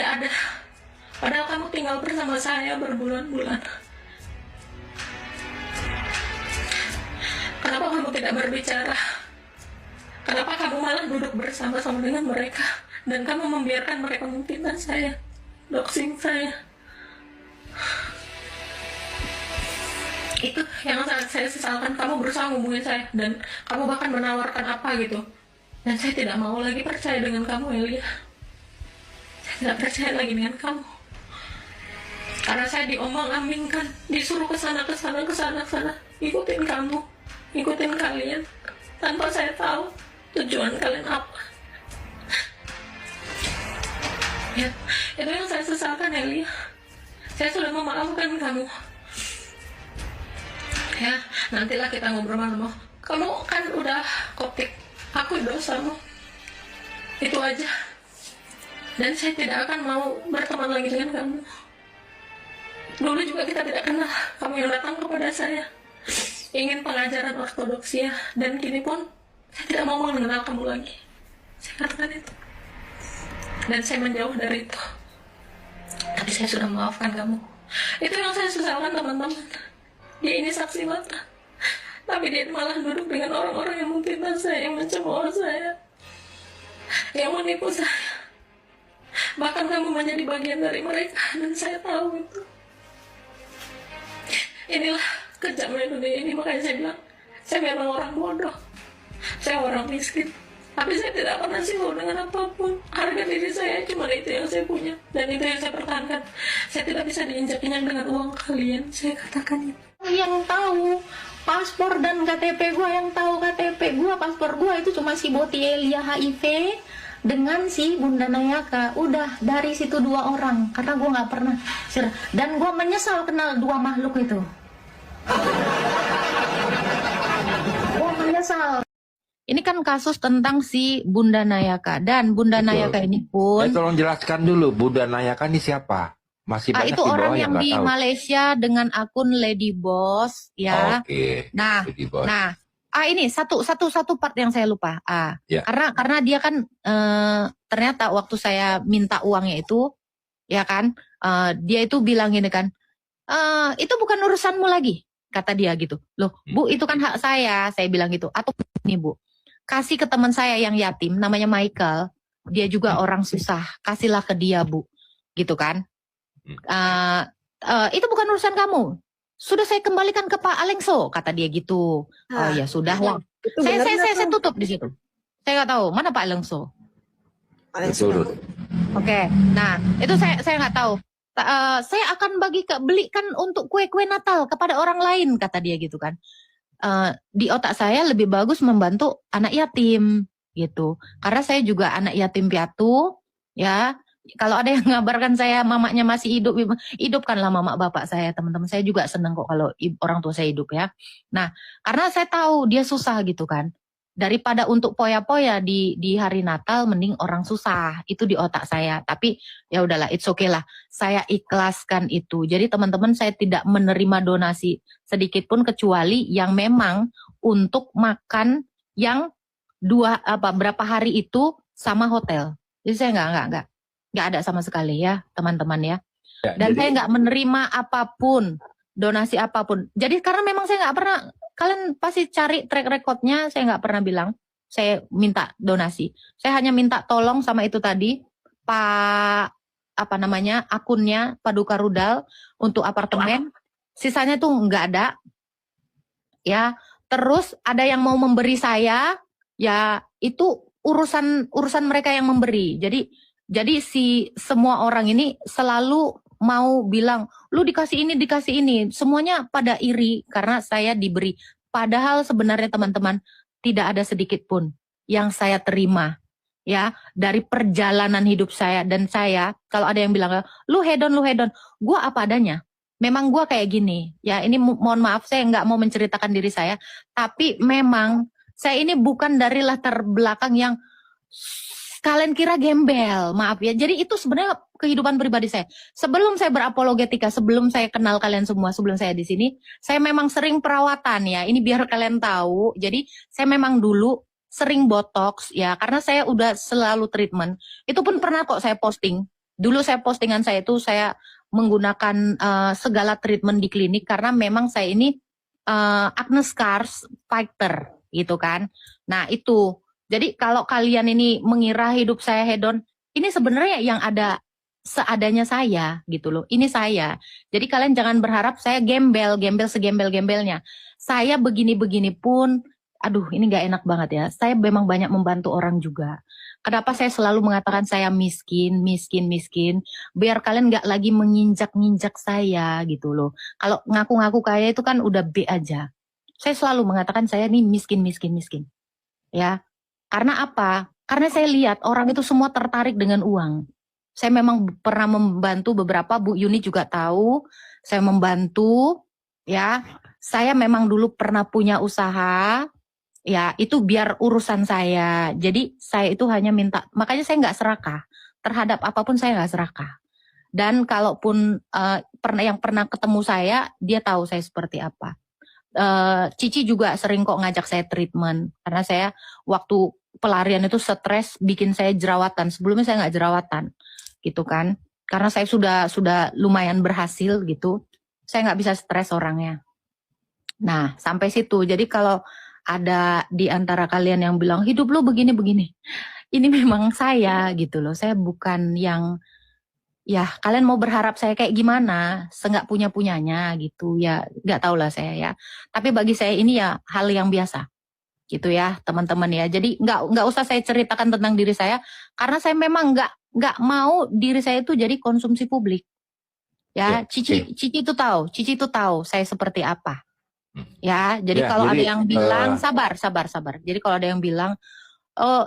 tidak ada. Padahal kamu tinggal bersama saya berbulan-bulan. Kenapa kamu tidak berbicara? Kenapa kamu malah duduk bersama-sama dengan mereka? Dan kamu membiarkan mereka memfitnah saya, doxing saya. Itu yang sangat saya sesalkan. Kamu berusaha hubungin saya dan kamu bahkan menawarkan apa gitu. Dan saya tidak mau lagi percaya dengan kamu, Elia. Saya tidak percaya lagi dengan kamu. Karena saya diomong-ambingkan, disuruh ke sana, ikutin kamu, ikutin kalian, tanpa saya tahu tujuan kalian apa. Ya, itu yang saya sesalkan, Elia. Saya sudah memaafkan kamu. Ya, nantilah kita ngobrol malam. Kamu kan udah kopik, aku dosamu. Itu aja. Dan saya tidak akan mau berteman lagi dengan kamu. Dulu juga kita tidak kenal. Kamu yang datang kepada saya ingin pengajaran ortodoksia, dan kini pun saya tidak mau mengenal kamu lagi. Saya katakan itu. Dan saya menjauh dari itu. Tapi saya sudah memaafkan kamu. Itu yang saya sesalkan, teman-teman. Dia ini saksi mata, tapi dia malah duduk dengan orang-orang yang memfitnah saya, yang mencemooh saya, yang menipu saya. Bahkan kamu menjadi bagian dari mereka, dan saya tahu itu. Inilah kejamnya dunia ini. Makanya saya bilang, saya memang orang bodoh, saya orang miskin, tapi saya tidak pernah sibuk dengan apapun. Harga diri saya cuma itu yang saya punya, dan itu yang saya pertahankan. Saya tidak bisa diinjak-injak dengan uang kalian. Saya katakan itu. Yang tahu paspor dan KTP gue, yang tahu KTP gue, paspor gue itu cuma si Boti Elia HIV dengan si Bunda Nayaka. Udah dari situ 2 orang, karena gue nggak pernah. Dan gue menyesal kenal 2 makhluk itu. Gue menyesal. Ini kan kasus tentang si Bunda Nayaka, dan Bunda Nayaka ini pun. Tolong jelaskan dulu, Bunda Nayaka ini siapa? Masih banyak Itu di orang bawah yang di tahu. Malaysia dengan akun Lady Boss, ya. Oke. Nah, Lady Boss. Ini satu part yang saya lupa. Ya. Karena dia kan ternyata waktu saya minta uangnya itu, ya kan, dia itu bilang gini kan, itu bukan urusanmu lagi, kata dia gitu. Loh, Bu, itu kan hak saya bilang gitu. Atau ini, Bu, kasih ke teman saya yang yatim, namanya Michael, dia juga orang susah, kasihlah ke dia, Bu, gitu kan. Itu bukan urusan kamu. Sudah saya kembalikan ke Pak Alengso, kata dia gitu. Oh ya sudah lah. Saya tutup di situ. Saya nggak tahu mana Pak Alengso. Oke. Nah itu saya nggak tahu. Saya akan belikan untuk kue-kue Natal kepada orang lain, kata dia gitu kan. Di otak saya lebih bagus membantu anak yatim gitu. Karena saya juga anak yatim piatu, ya. Kalau ada yang ngabarkan saya mamanya masih hidup, hidupkanlah mama bapak saya, teman-teman. Saya juga senang kok kalau orang tua saya hidup, ya. Nah, karena saya tahu dia susah gitu kan. Daripada untuk poya-poya di hari Natal, mending orang susah. Itu di otak saya. Tapi ya udahlah, it's okay lah. Saya ikhlaskan itu. Jadi teman-teman, saya tidak menerima donasi sedikit pun, kecuali yang memang untuk makan yang berapa hari itu sama hotel. Jadi saya nggak ada sama sekali, ya teman-teman, ya. Dan saya nggak menerima apapun, donasi apapun. Jadi karena memang saya nggak pernah, kalian pasti cari track recordnya, saya nggak pernah bilang saya minta donasi. Saya hanya minta tolong sama itu tadi, Pak akunnya Paduka Rudal untuk apartemen. Sisanya tuh nggak ada, ya. Terus ada yang mau memberi saya, ya itu urusan mereka yang memberi. Jadi semua orang ini selalu mau bilang, lu dikasih ini. Semuanya pada iri karena saya diberi. Padahal sebenarnya teman-teman, tidak ada sedikit pun yang saya terima, ya, dari perjalanan hidup saya. Dan saya, kalau ada yang bilang, lu hedon, gua apa adanya. Memang gua kayak gini, ya. Ini mohon maaf, saya nggak mau menceritakan diri saya, tapi memang saya ini bukan dari latar belakang yang kalian kira gembel, maaf ya. Jadi itu sebenarnya kehidupan pribadi saya. Sebelum saya berapologetika, sebelum saya kenal kalian semua, sebelum saya di sini, saya memang sering perawatan, ya. Ini biar kalian tahu. Jadi saya memang dulu sering botox, ya, karena saya udah selalu treatment. Itu pun pernah kok saya posting. Dulu saya postingan saya itu saya menggunakan segala treatment di klinik karena memang saya ini acne scars fighter gitu kan. Nah itu, jadi kalau kalian ini mengira hidup saya hedon, ini sebenarnya yang ada seadanya saya gitu loh. Ini saya. Jadi kalian jangan berharap saya gembel segembel-gembelnya. Saya begini-begini pun, aduh ini gak enak banget ya. Saya memang banyak membantu orang juga. Kenapa saya selalu mengatakan saya miskin, biar kalian gak lagi menginjak-nginjak saya gitu loh. Kalau ngaku-ngaku kaya itu kan udah B aja. Saya selalu mengatakan saya ini miskin. Ya, karena apa? Karena saya lihat orang itu semua tertarik dengan uang. Saya memang pernah membantu beberapa, Bu Yuni juga tahu, saya membantu, ya. Saya memang dulu pernah punya usaha, ya itu biar urusan saya. Jadi saya itu hanya minta, makanya saya nggak serakah. Terhadap apapun saya nggak serakah. Dan kalaupun yang pernah ketemu saya, dia tahu saya seperti apa. Cici juga sering kok ngajak saya treatment, karena saya waktu pelarian itu stres bikin saya jerawatan. Sebelumnya saya nggak jerawatan, gitu kan? Karena saya sudah lumayan berhasil gitu. Saya nggak bisa stres orangnya. Nah, sampai situ. Jadi kalau ada di antara kalian yang bilang hidup lu begini-begini, ini memang saya gitu loh. Saya bukan yang ya kalian mau berharap saya kayak gimana, seenggak punyanya gitu ya, nggak tahu lah saya ya. Tapi bagi saya ini ya hal yang biasa gitu ya teman-teman ya. Jadi nggak usah saya ceritakan tentang diri saya karena saya memang nggak mau diri saya itu jadi konsumsi publik. Ya, Cici itu tahu saya seperti apa. Ya, jadi kalau ada yang bilang sabar. Jadi kalau ada yang bilang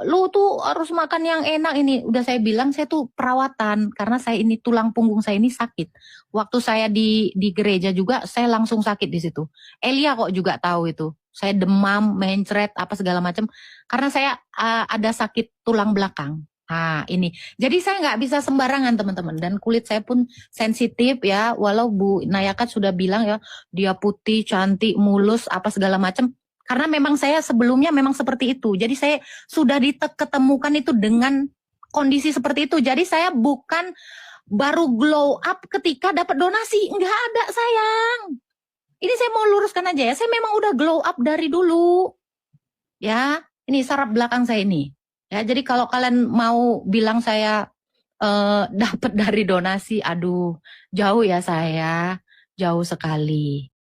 lu tuh harus makan yang enak ini. Udah saya bilang saya tuh perawatan karena saya ini tulang punggung saya ini sakit. Waktu saya di gereja juga saya langsung sakit di situ. Elia kok juga tahu itu. Saya demam, mencret, apa segala macam karena saya ada sakit tulang belakang. Nah ini, jadi saya nggak bisa sembarangan teman-teman dan kulit saya pun sensitif ya. Walau Bu Nayakat sudah bilang ya dia putih, cantik, mulus, apa segala macam. Karena memang saya sebelumnya memang seperti itu. Jadi saya sudah ketemukan itu dengan kondisi seperti itu. Jadi saya bukan baru glow up ketika dapat donasi. Enggak ada sayang. Ini saya mau luruskan aja ya. Saya memang udah glow up dari dulu. Ya, ini saraf belakang saya ini. Ya, jadi kalau kalian mau bilang saya dapat dari donasi, aduh jauh ya saya. Jauh sekali.